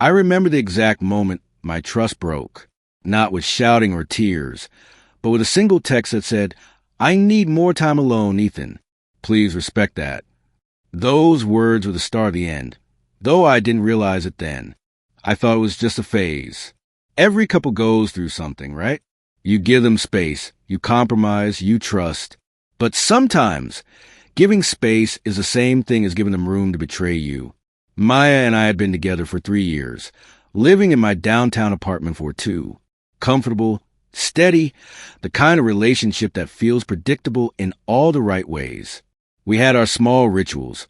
I remember the exact moment my trust broke, not with shouting or tears, but with a single text that said, "I need more time alone, Ethan. Please respect that." Those words were the start of the end, though I didn't realize it then. I thought it was just a phase. Every couple goes through something, right? You give them space, you compromise, you trust. But sometimes, giving space is the same thing as giving them room to betray you. Maya and I had been together for 3 years, living in my downtown apartment for 2. Comfortable, steady, the kind of relationship that feels predictable in all the right ways. We had our small rituals.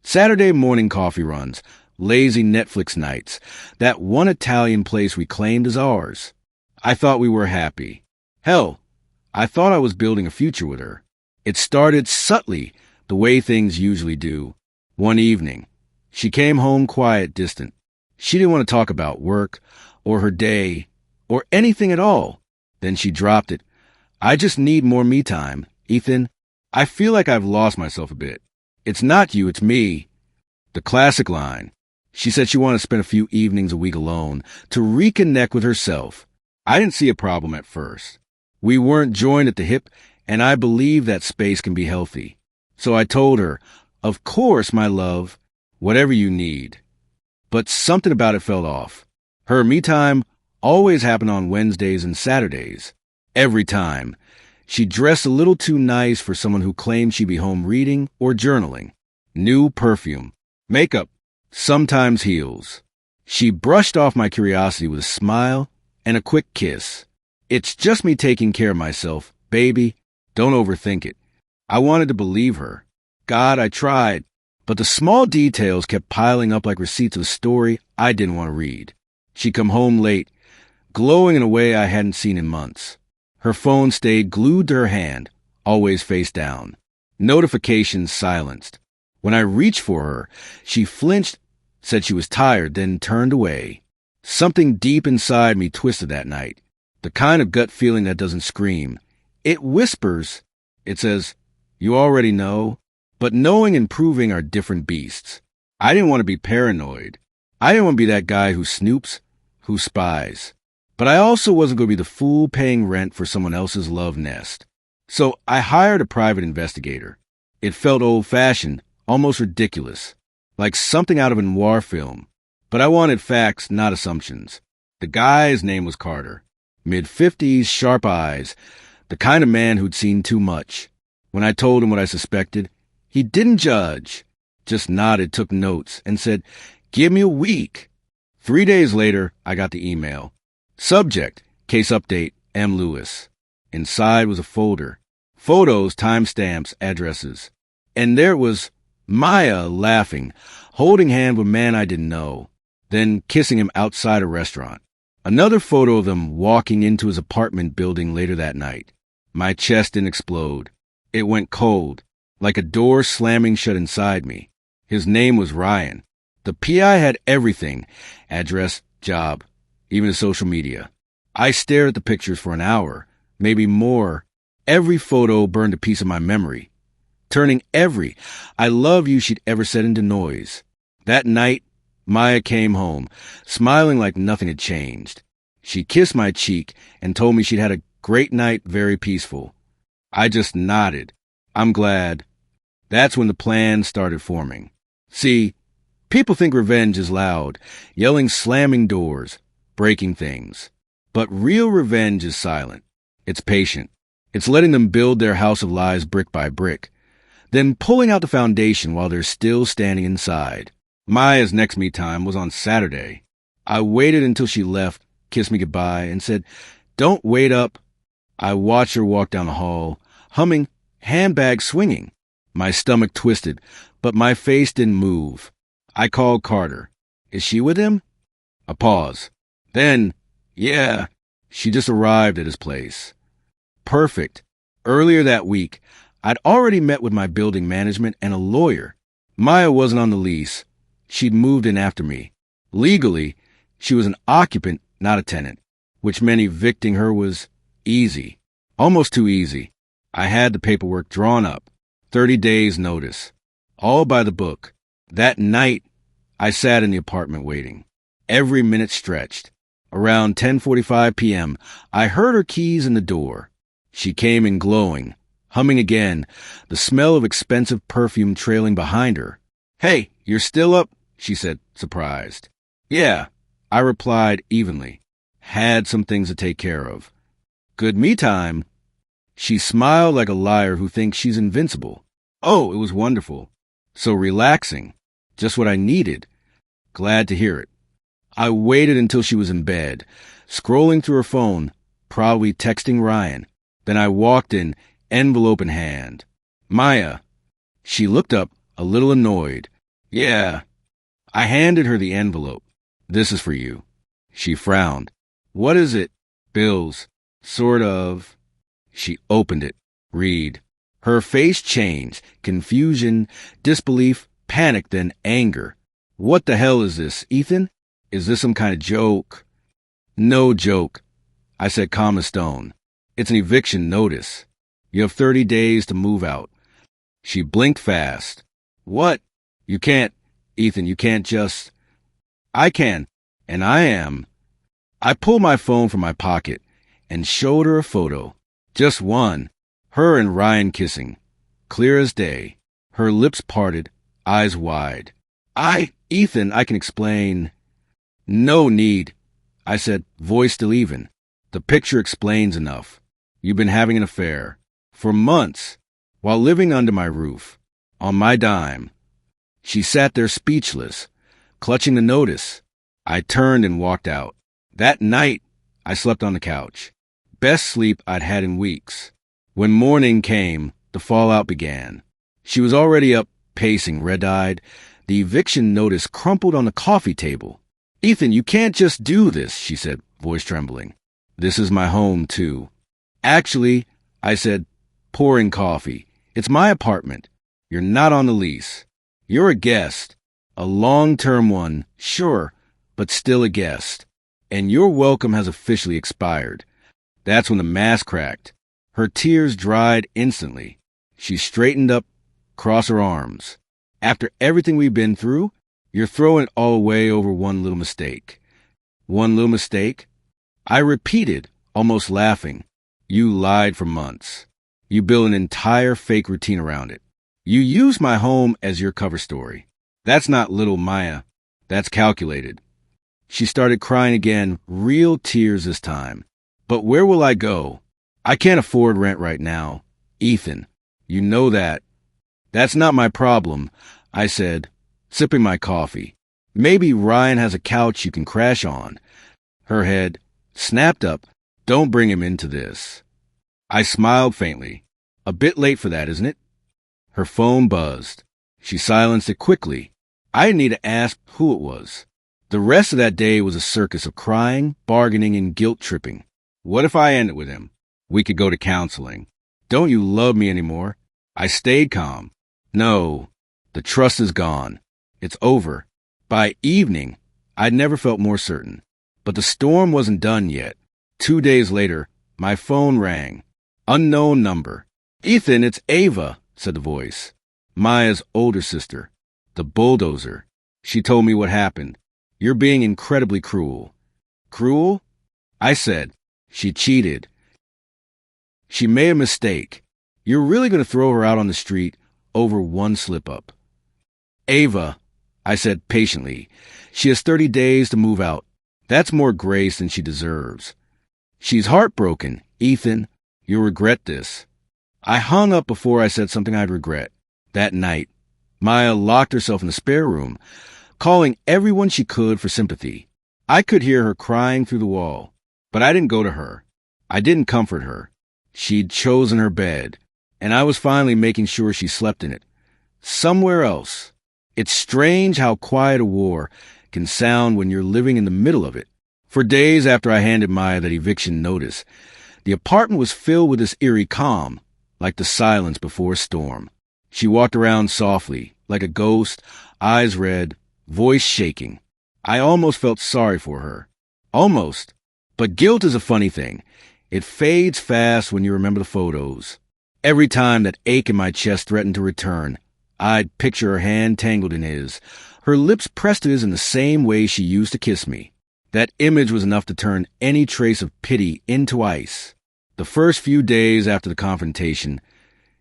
Saturday morning coffee runs, lazy Netflix nights, that one Italian place we claimed as ours. I thought we were happy. Hell, I thought I was building a future with her. It started subtly, the way things usually do. One evening, she came home quiet, distant. She didn't want to talk about work, or her day, or anything at all. Then she dropped it. "I just need more me time, Ethan. I feel like I've lost myself a bit. It's not you, it's me." The classic line. She said she wanted to spend a few evenings a week alone to reconnect with herself. I didn't see a problem at first. We weren't joined at the hip, and I believe that space can be healthy. So I told her, "Of course, my love, whatever you need." But something about it felt off. Her me time always happened on Wednesdays and Saturdays. Every time. She dressed a little too nice for someone who claimed she'd be home reading or journaling. New perfume, makeup, sometimes heels. She brushed off my curiosity with a smile and a quick kiss. "It's just me taking care of myself, baby. Don't overthink it." I wanted to believe her. God, I tried. But the small details kept piling up like receipts of a story I didn't want to read. She'd come home late, glowing in a way I hadn't seen in months. Her phone stayed glued to her hand, always face down. Notifications silenced. When I reached for her, she flinched, said she was tired, then turned away. Something deep inside me twisted that night. The kind of gut feeling that doesn't scream. It whispers. It says, "You already know." But knowing and proving are different beasts. I didn't want to be paranoid. I didn't want to be that guy who snoops, who spies. But I also wasn't going to be the fool paying rent for someone else's love nest. So I hired a private investigator. It felt old-fashioned, almost ridiculous, like something out of a noir film. But I wanted facts, not assumptions. The guy's name was Carter. Mid-50s, sharp eyes, the kind of man who'd seen too much. When I told him what I suspected, he didn't judge, just nodded, took notes, and said, "Give me a week." 3 days later, I got the email. Subject, case update, M. Lewis. Inside was a folder. Photos, timestamps, addresses. And there was Maya laughing, holding hand with a man I didn't know, then kissing him outside a restaurant. Another photo of them walking into his apartment building later that night. My chest didn't explode. It went cold, like a door slamming shut inside me. His name was Ryan. The PI had everything, address, job, even his social media. I stared at the pictures for an hour, maybe more. Every photo burned a piece of my memory, turning every "I love you" she'd ever said into noise. That night, Maya came home, smiling like nothing had changed. She kissed my cheek and told me she'd had a great night, very peaceful. I just nodded. I'm glad. That's when the plan started forming. See, people think revenge is loud, yelling, slamming doors, breaking things. But real revenge is silent. It's patient. It's letting them build their house of lies brick by brick, then pulling out the foundation while they're still standing inside. Maya's next me time was on Saturday. I waited until she left, kissed me goodbye, and said, "Don't wait up." I watched her walk down the hall, humming, handbag swinging. My stomach twisted, but my face didn't move. I called Carter. "Is she with him?" A pause. Then, "Yeah, she just arrived at his place." Perfect. Earlier that week, I'd already met with my building management and a lawyer. Maya wasn't on the lease. She'd moved in after me. Legally, she was an occupant, not a tenant, which meant evicting her was easy. Almost too easy. I had the paperwork drawn up. 30 days notice. All by the book. That night, I sat in the apartment waiting. Every minute stretched. Around 10:45 p.m., I heard her keys in the door. She came in glowing, humming again, the smell of expensive perfume trailing behind her. "Hey, you're still up?" she said, surprised. "Yeah," I replied evenly. Had some things to take care of. "Good me time." She smiled like a liar who thinks she's invincible. "Oh, it was wonderful. So relaxing. Just what I needed. Glad to hear it." I waited until she was in bed, scrolling through her phone, probably texting Ryan. Then I walked in, envelope in hand. "Maya." She looked up, a little annoyed. "Yeah." I handed her the envelope. "This is for you." She frowned. "What is it?" "Bills. Sort of." She opened it. "Read." Her face changed. Confusion, disbelief, panic, then anger. "What the hell is this, Ethan? Is this some kind of joke?" "No joke," I said, calm as stone. "It's an eviction notice. You have 30 days to move out." She blinked fast. "What? You can't, Ethan, you can't just..." "I can, and I am." I pulled my phone from my pocket and showed her a photo. Just one. Her and Ryan kissing. Clear as day. Her lips parted, eyes wide. Ethan, I can explain." "No need," I said, voice still even. "The picture explains enough. You've been having an affair. For months. While living under my roof. On my dime." She sat there speechless, clutching the notice. I turned and walked out. That night, I slept on the couch. Best sleep I'd had in weeks. When morning came, the fallout began. She was already up, pacing, red-eyed. The eviction notice crumpled on the coffee table. "Ethan, you can't just do this," she said, voice trembling. "This is my home, too." "Actually," I said, pouring coffee, "it's my apartment. You're not on the lease. You're a guest. A long-term one, sure, but still a guest. And your welcome has officially expired." That's when the mask cracked. Her tears dried instantly. She straightened up, crossed her arms. "After everything we've been through, you're throwing it all away over one little mistake." "One little mistake?" I repeated, almost laughing. "You lied for months. You built an entire fake routine around it. You used my home as your cover story. That's not little Maya. That's calculated." She started crying again, real tears this time. "But where will I go? I can't afford rent right now. Ethan, you know that." "That's not my problem," I said, sipping my coffee. "Maybe Ryan has a couch you can crash on." Her head snapped up. "Don't bring him into this." I smiled faintly. "A bit late for that, isn't it?" Her phone buzzed. She silenced it quickly. I didn't need to ask who it was. The rest of that day was a circus of crying, bargaining, and guilt-tripping. What if I ended with him? We could go to counseling. "Don't you love me anymore?" I stayed calm. "No, the trust is gone. It's over." By evening, I'd never felt more certain. But the storm wasn't done yet. 2 days later, my phone rang. Unknown number. "Ethan, it's Ava," said the voice. Maya's older sister. The bulldozer. She told me what happened. "You're being incredibly cruel." "Cruel?" I said. "She cheated. She made a mistake. You're really going to throw her out on the street over one slip-up." "Ava," I said patiently, "she has 30 days to move out. That's more grace than she deserves. She's heartbroken. Ethan, you'll regret this." I hung up before I said something I'd regret. That night, Maya locked herself in the spare room, calling everyone she could for sympathy. I could hear her crying through the wall, but I didn't go to her. I didn't comfort her. She'd chosen her bed, and I was finally making sure she slept in it. Somewhere else. It's strange how quiet a war can sound when you're living in the middle of it. For days after I handed Maya that eviction notice, the apartment was filled with this eerie calm, like the silence before a storm. She walked around softly, like a ghost, eyes red, voice shaking. I almost felt sorry for her. Almost. But guilt is a funny thing. It fades fast when you remember the photos. Every time that ache in my chest threatened to return, I'd picture her hand tangled in his, Her lips pressed his in the same way she used to kiss me. That image was enough to turn any trace of pity into ice. The first few days after the confrontation,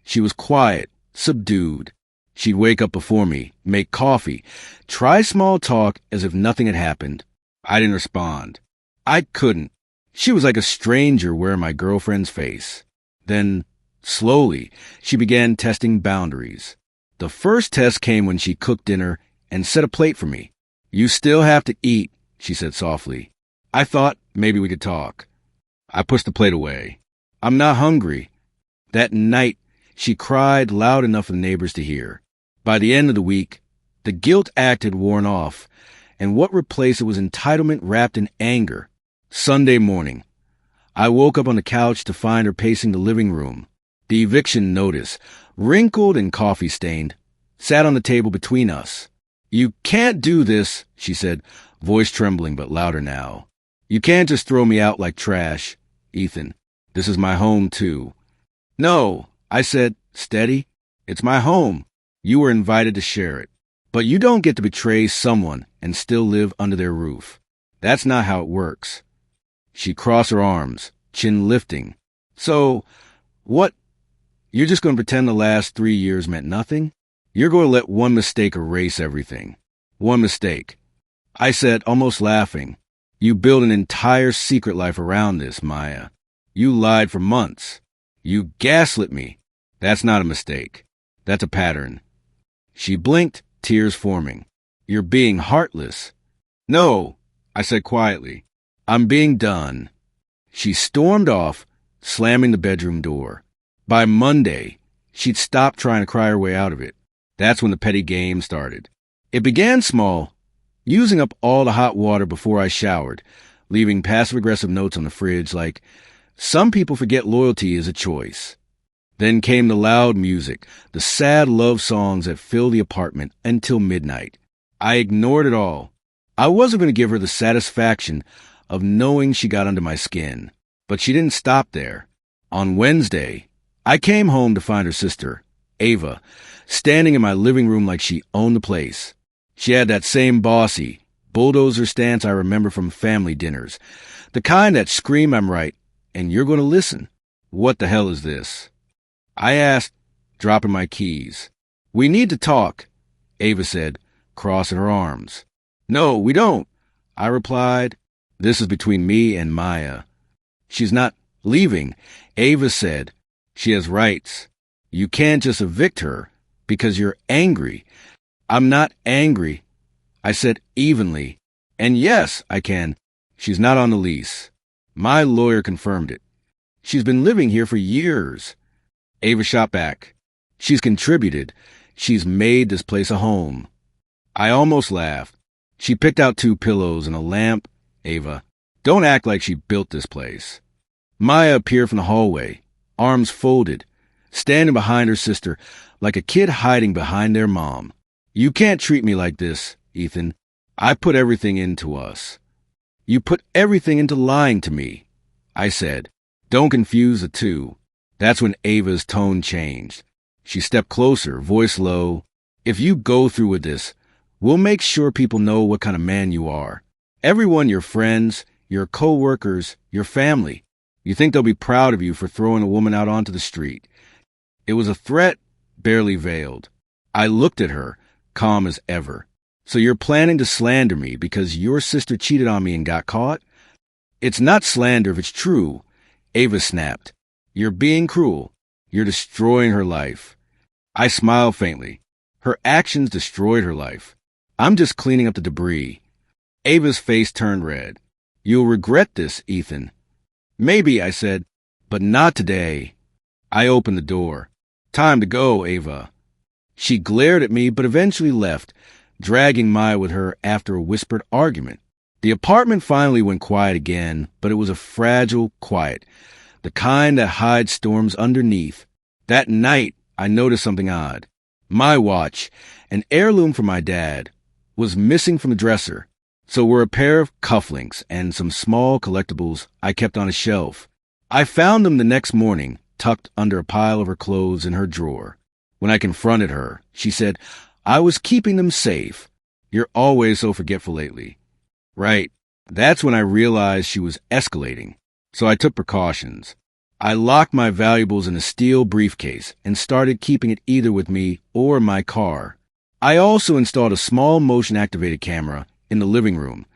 she was quiet, subdued. She'd wake up before me, make coffee, try small talk as if nothing had happened. I didn't respond. I couldn't. She was like a stranger wearing my girlfriend's face. Then, slowly, she began testing boundaries. The first test came when she cooked dinner and set a plate for me. "You still have to eat," she said softly. I thought maybe we could talk. I pushed the plate away. "I'm not hungry." That night, she cried loud enough for the neighbors to hear. By the end of the week, the guilt act had worn off, and what replaced it was entitlement wrapped in anger. Sunday morning, I woke up on the couch to find her pacing the living room. The eviction notice, wrinkled and coffee-stained, sat on the table between us. "You can't do this," she said, voice trembling but louder now. "You can't just throw me out like trash, Ethan. This is my home, too." "No," I said, steady. "It's my home. You were invited to share it. But you don't get to betray someone and still live under their roof. That's not how it works." She crossed her arms, chin lifting. "So, what? You're just going to pretend the last 3 years meant nothing? You're going to let one mistake erase everything. One mistake." I said, almost laughing. "You built an entire secret life around this, Maya. You lied for months. You gaslit me. That's not a mistake. That's a pattern." She blinked, tears forming. "You're being heartless." "No," I said quietly. "I'm being done." She stormed off, slamming the bedroom door. By Monday, she'd stopped trying to cry her way out of it. That's when the petty game started. It began small, using up all the hot water before I showered, leaving passive-aggressive notes on the fridge like, "Some people forget loyalty is a choice." Then came the loud music, the sad love songs that filled the apartment until midnight. I ignored it all. I wasn't going to give her the satisfaction of knowing she got under my skin. But she didn't stop there. On Wednesday, I came home to find her sister, Ava, standing in my living room like she owned the place. She had that same bossy, bulldozer stance I remember from family dinners, the kind that scream I'm right, and you're going to listen. "What the hell is this?" I asked, dropping my keys. "We need to talk," Ava said, crossing her arms. "No, we don't," I replied. "This is between me and Maya." "She's not leaving," Ava said. "She has rights. You can't just evict her because you're angry." "I'm not angry," I said evenly. "And yes, I can. She's not on the lease." My lawyer confirmed it. "She's been living here for years." Ava shot back. "She's contributed. She's made this place a home." I almost laughed. "She picked out 2 pillows and a lamp." "Ava, don't act like she built this place." Maya appeared from the hallway, arms folded, standing behind her sister like a kid hiding behind their mom. "You can't treat me like this, Ethan. I put everything into us." "You put everything into lying to me," I said. "Don't confuse the two." That's when Ava's tone changed. She stepped closer, voice low. "If you go through with this, we'll make sure people know what kind of man you are. Everyone, your friends, your co-workers, your family. You think they'll be proud of you for throwing a woman out onto the street." It was a threat, barely veiled. I looked at her, calm as ever. "So you're planning to slander me because your sister cheated on me and got caught?" "It's not slander if it's true," Ava snapped. "You're being cruel. You're destroying her life." I smiled faintly. Her actions destroyed her life. I'm just cleaning up the debris. Ava's face turned red. "You'll regret this, Ethan." "Maybe," I said, "but not today." I opened the door. "Time to go, Ava." She glared at me but eventually left, dragging Maya with her after a whispered argument. The apartment finally went quiet again, but it was a fragile quiet, the kind that hides storms underneath. That night, I noticed something odd. My watch, an heirloom from my dad, was missing from the dresser. So were a pair of cufflinks and some small collectibles I kept on a shelf. I found them the next morning, tucked under a pile of her clothes in her drawer. When I confronted her, she said, "I was keeping them safe. You're always so forgetful lately. Right. That's when I realized she was escalating. So I took precautions. I locked my valuables in a steel briefcase and started keeping it either with me or in my car. I also installed a small motion-activated camera in the living room,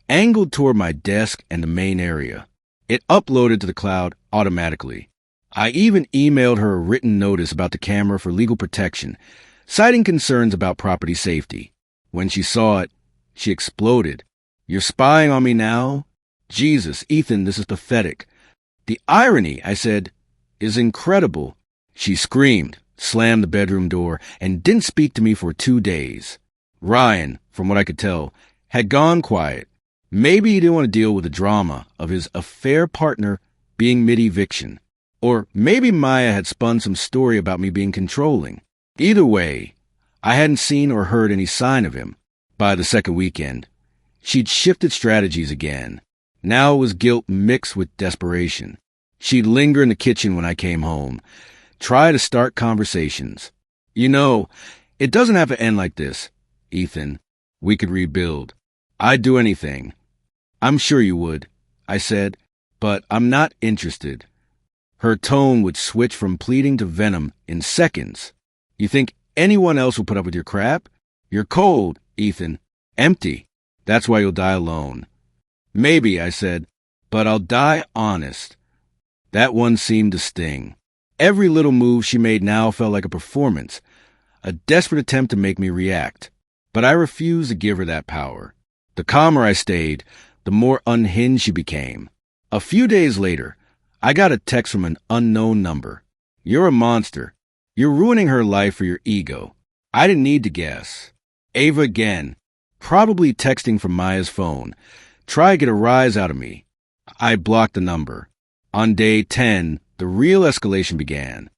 angled toward my desk and the main area. It uploaded to the cloud automatically. I even emailed her a written notice about the camera for legal protection, citing concerns about property safety. When she saw it, she exploded. "You're spying on me now? Jesus, Ethan, this is pathetic." "The irony," I said, "is incredible." She screamed, slammed the bedroom door, and didn't speak to me for 2 days. Ryan, from what I could tell, had gone quiet. Maybe he didn't want to deal with the drama of his affair partner being mid-eviction. Or maybe Maya had spun some story about me being controlling. Either way, I hadn't seen or heard any sign of him. By the second weekend, she'd shifted strategies again. Now it was guilt mixed with desperation. She'd linger in the kitchen when I came home, try to start conversations. "You know, it doesn't have to end like this, Ethan. We could rebuild. I'd do anything." "I'm sure you would," I said, "but I'm not interested." Her tone would switch from pleading to venom in seconds. "You think anyone else will put up with your crap? You're cold, Ethan. Empty. That's why you'll die alone." "Maybe," I said, "but I'll die honest." That one seemed to sting. Every little move she made now felt like a performance, a desperate attempt to make me react. But I refused to give her that power. The calmer I stayed, the more unhinged she became. A few days later, I got a text from an unknown number. "You're a monster. You're ruining her life for your ego." I didn't need to guess. Ava again, probably texting from Maya's phone. Try to get a rise out of me. I blocked the number. On day 10, the real escalation began.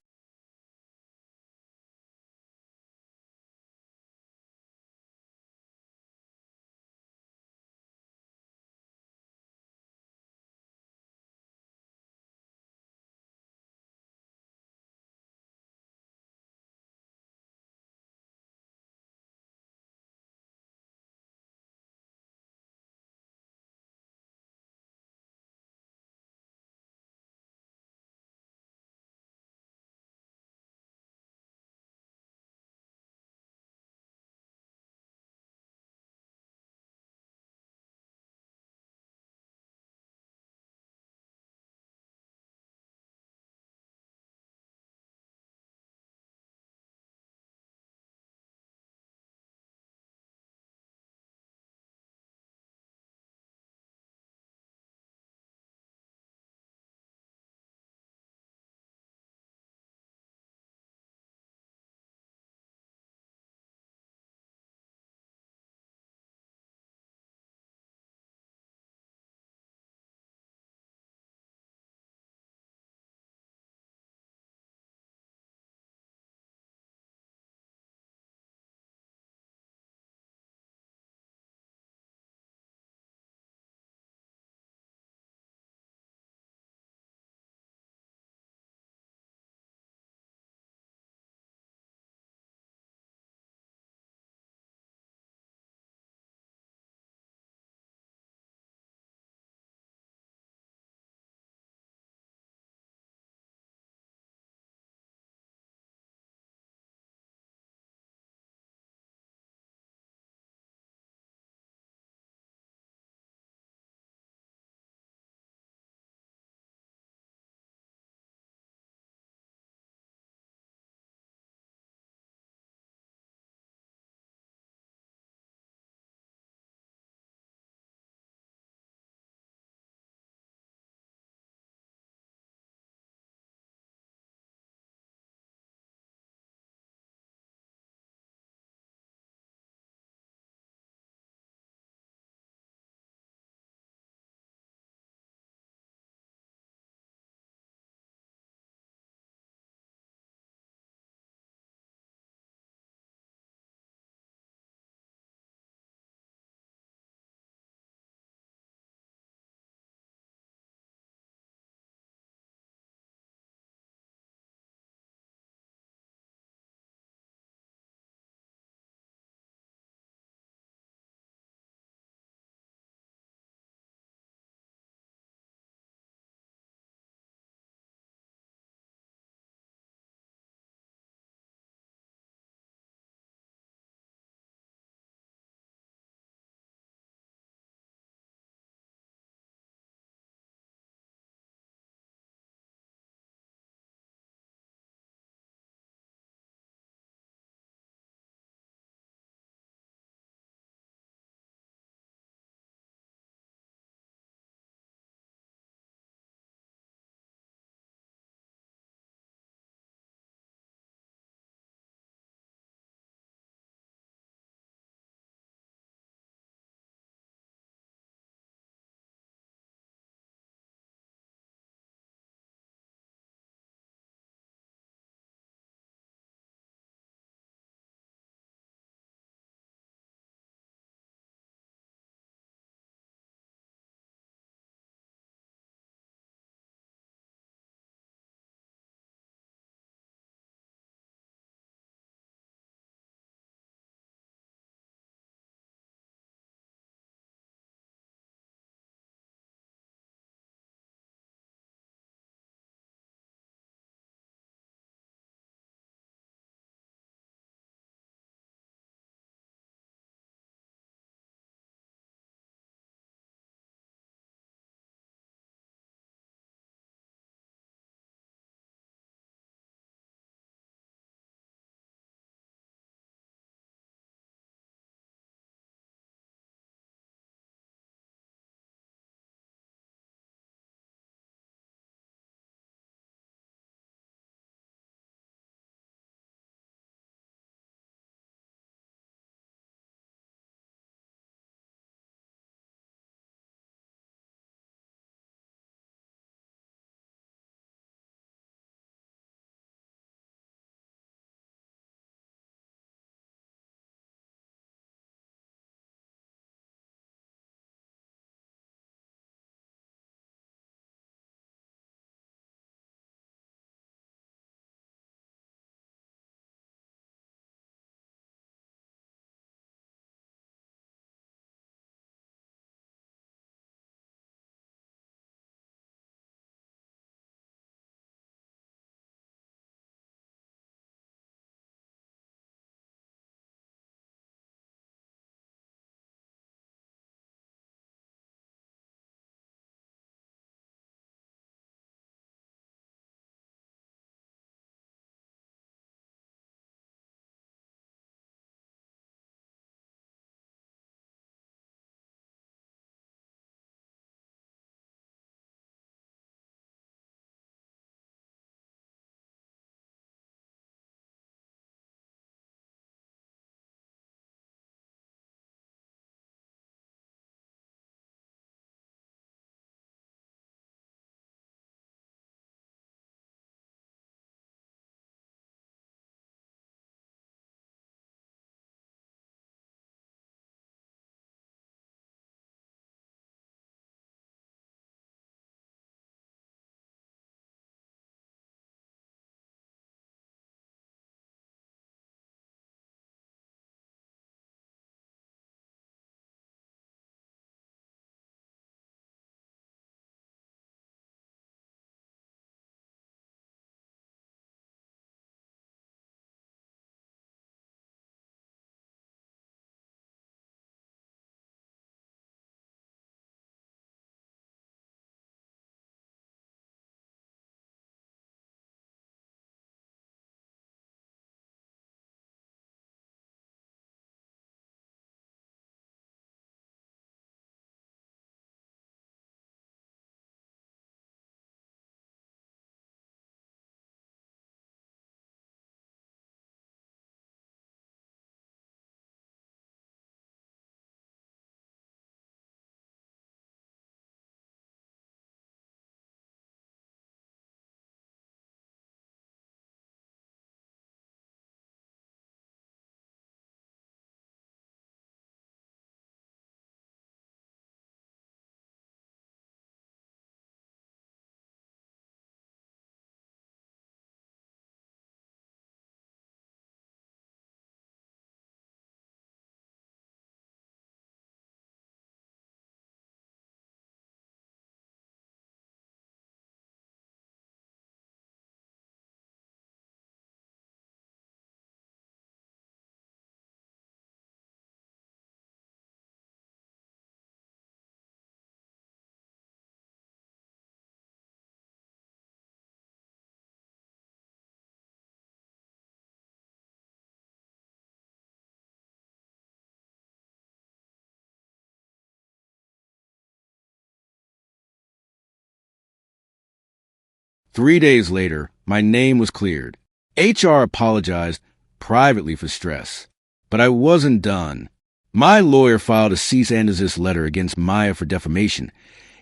3 days later, my name was cleared. HR apologized privately for stress. But I wasn't done. My lawyer filed a cease and desist letter against Maya for defamation,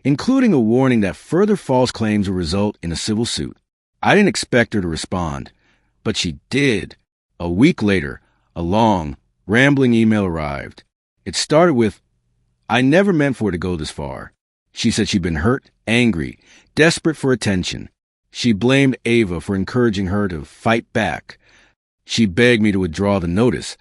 including a warning that further false claims would result in a civil suit. I didn't expect her to respond, but she did. A week later, a long, rambling email arrived. It started with, "I never meant for it to go this far." She said she'd been hurt, angry, desperate for attention. She blamed Ava for encouraging her to fight back. She begged me to withdraw the notice,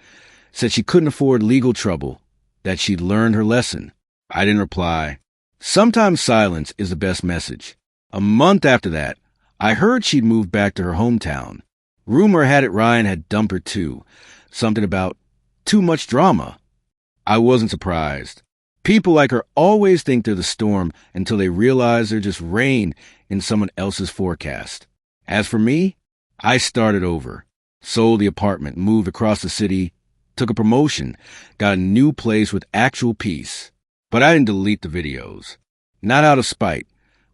said she couldn't afford legal trouble, that she'd learned her lesson. I didn't reply. Sometimes silence is the best message. A month after that, I heard she'd moved back to her hometown. Rumor had it Ryan had dumped her too. Something about too much drama. I wasn't surprised. People like her always think they're the storm until they realize they're just rain in someone else's forecast. As for me, I started over. Sold the apartment, moved across the city, took a promotion, got a new place with actual peace. But I didn't delete the videos. Not out of spite,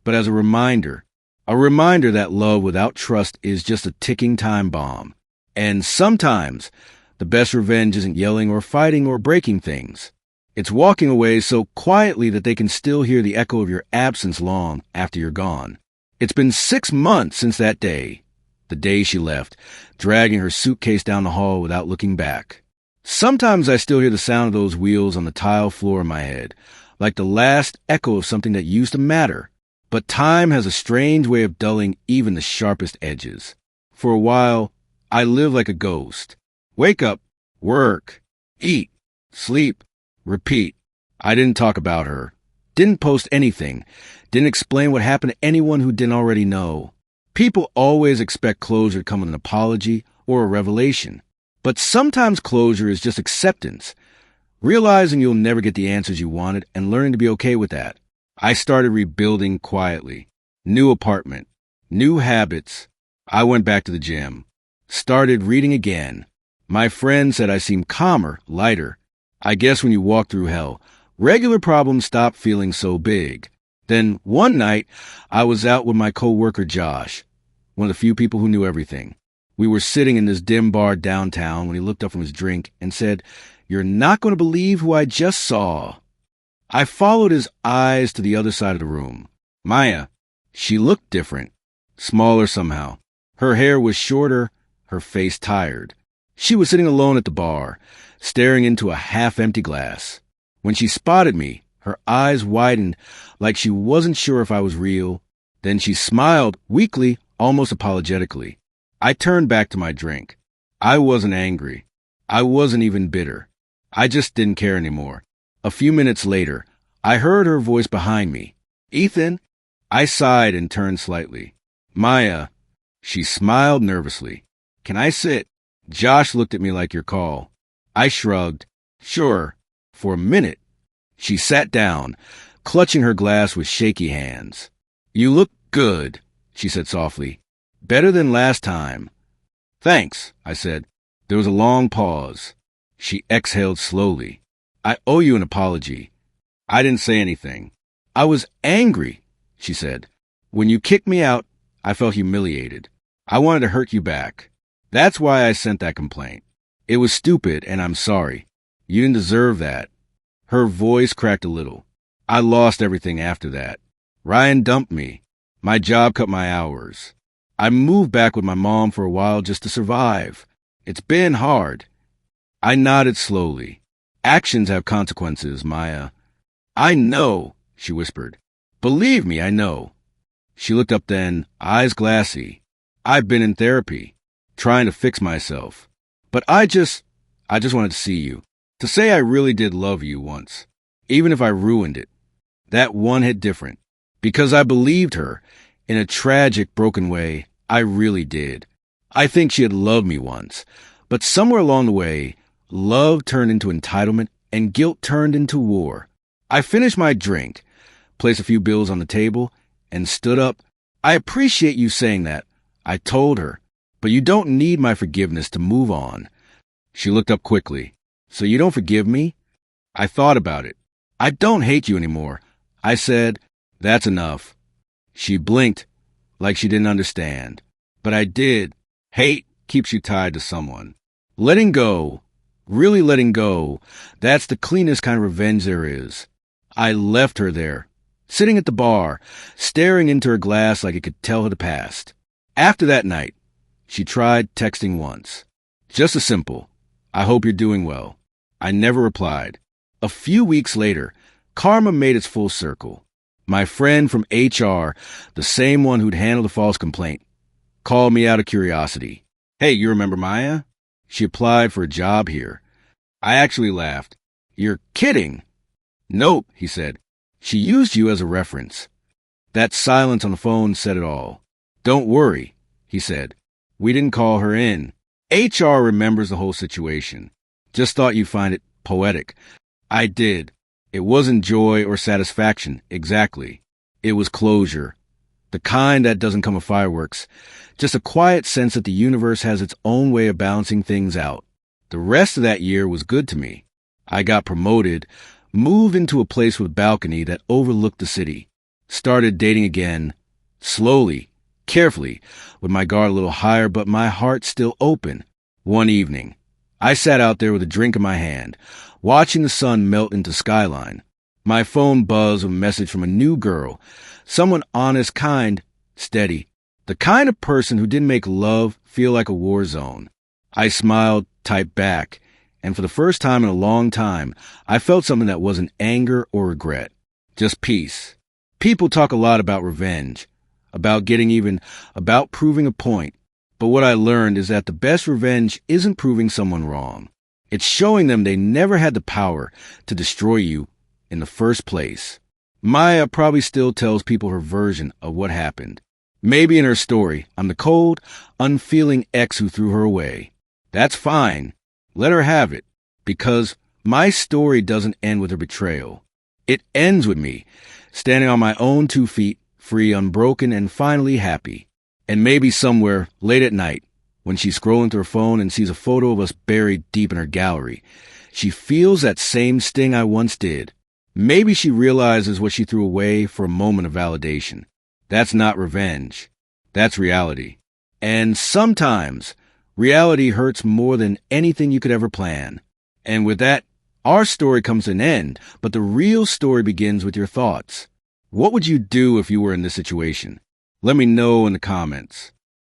but as a reminder that love without trust is just a ticking time bomb. And sometimes the best revenge isn't yelling or fighting or breaking things. It's walking away so quietly that they can still hear the echo of your absence long after you're gone. It's been 6 months since that day, the day she left, dragging her suitcase down the hall without looking back. Sometimes I still hear the sound of those wheels on the tile floor in my head, like the last echo of something that used to matter. But time has a strange way of dulling even the sharpest edges. For a while, I lived like a ghost. Wake up, work, eat, sleep, repeat. I didn't talk about her. Didn't post anything. Didn't explain what happened to anyone who didn't already know. People always expect closure to come with an apology or a revelation. But sometimes closure is just acceptance. Realizing you'll never get the answers you wanted and learning to be okay with that. I started rebuilding quietly. New apartment. New habits. I went back to the gym. Started reading again. My friend said I seemed calmer, lighter. I guess when you walk through hell, regular problems stop feeling so big. Then one night, I was out with my coworker Josh, one of the few people who knew everything. We were sitting in this dim bar downtown when he looked up from his drink and said, "You're not going to believe who I just saw." I followed his eyes to the other side of the room. Maya. She looked different. Smaller somehow. Her hair was shorter, her face tired. She was sitting alone at the bar, staring into a half-empty glass. When she spotted me, her eyes widened like she wasn't sure if I was real. Then she smiled weakly, almost apologetically. I turned back to my drink. I wasn't angry. I wasn't even bitter. I just didn't care anymore. A few minutes later, I heard her voice behind me. "Ethan?" I sighed and turned slightly. "Maya." She smiled nervously. "Can I sit?" "Josh looked at me like your call." I shrugged. "Sure." For a minute. She sat down, clutching her glass with shaky hands. "You look good," she said softly. "Better than last time." "Thanks," I said. There was a long pause. She exhaled slowly. "I owe you an apology." I didn't say anything. "I was angry," she said. "When you kicked me out, I felt humiliated. I wanted to hurt you back. That's why I sent that complaint. It was stupid, and I'm sorry. You didn't deserve that." Her voice cracked a little. "I lost everything after that. Ryan dumped me. My job cut my hours. I moved back with my mom for a while just to survive. It's been hard." I nodded slowly. "Actions have consequences, Maya." "I know," she whispered. "Believe me, I know." She looked up then, eyes glassy. "I've been in therapy, trying to fix myself. But I just wanted to see you. To say I really did love you once, even if I ruined it. That one hit different. Because I believed her. In a tragic, broken way, I really did. I think she had loved me once. But somewhere along the way, love turned into entitlement and guilt turned into war. I finished my drink, placed a few bills on the table, and stood up. "I appreciate you saying that," I told her. "But you don't need my forgiveness to move on." She looked up quickly. "So you don't forgive me?" I thought about it. "I don't hate you anymore." I said, "That's enough." She blinked. like she didn't understand. But I did. Hate keeps you tied to someone. Letting go, really letting go, that's the cleanest kind of revenge there is. I left her there, sitting at the bar, staring into her glass like it could tell her the past. After that night, she tried texting once. Just a simple, "I hope you're doing well." I never replied. A few weeks later, karma made its full circle. My friend from HR, the same one who'd handled the false complaint, called me out of curiosity. "Hey, you remember Maya? She applied for a job here." I actually laughed. "You're kidding." "Nope," he said. "She used you as a reference." That silence on the phone said it all. "Don't worry," he said. "We didn't call her in. HR remembers the whole situation. Just thought you'd find it poetic." I did. It wasn't joy or satisfaction, exactly. It was closure. The kind that doesn't come with fireworks. Just a quiet sense that the universe has its own way of balancing things out. The rest of that year was good to me. I got promoted, moved into a place with a balcony that overlooked the city, started dating again, slowly, carefully, with my guard a little higher, but my heart still open. One evening, I sat out there with a drink in my hand, watching the sun melt into skyline. My phone buzzed with a message from a new girl, someone honest, kind, steady, the kind of person who didn't make love feel like a war zone. I smiled, typed back, and for the first time in a long time, I felt something that wasn't anger or regret, just peace. People talk a lot about revenge, about getting even, about proving a point. But what I learned is that the best revenge isn't proving someone wrong. It's showing them they never had the power to destroy you in the first place. Maya probably still tells people her version of what happened. Maybe in her story, I'm the cold, unfeeling ex who threw her away. That's fine. Let her have it. Because my story doesn't end with her betrayal. It ends with me, standing on my own 2 feet, free, unbroken, and finally happy. And maybe somewhere, late at night, when she's scrolling through her phone and sees a photo of us buried deep in her gallery, she feels that same sting I once did. Maybe she realizes what she threw away for a moment of validation. That's not revenge. That's reality. And sometimes, reality hurts more than anything you could ever plan. And with that, our story comes to an end, but the real story begins with your thoughts. What would you do if you were in this situation? Let me know in the comments.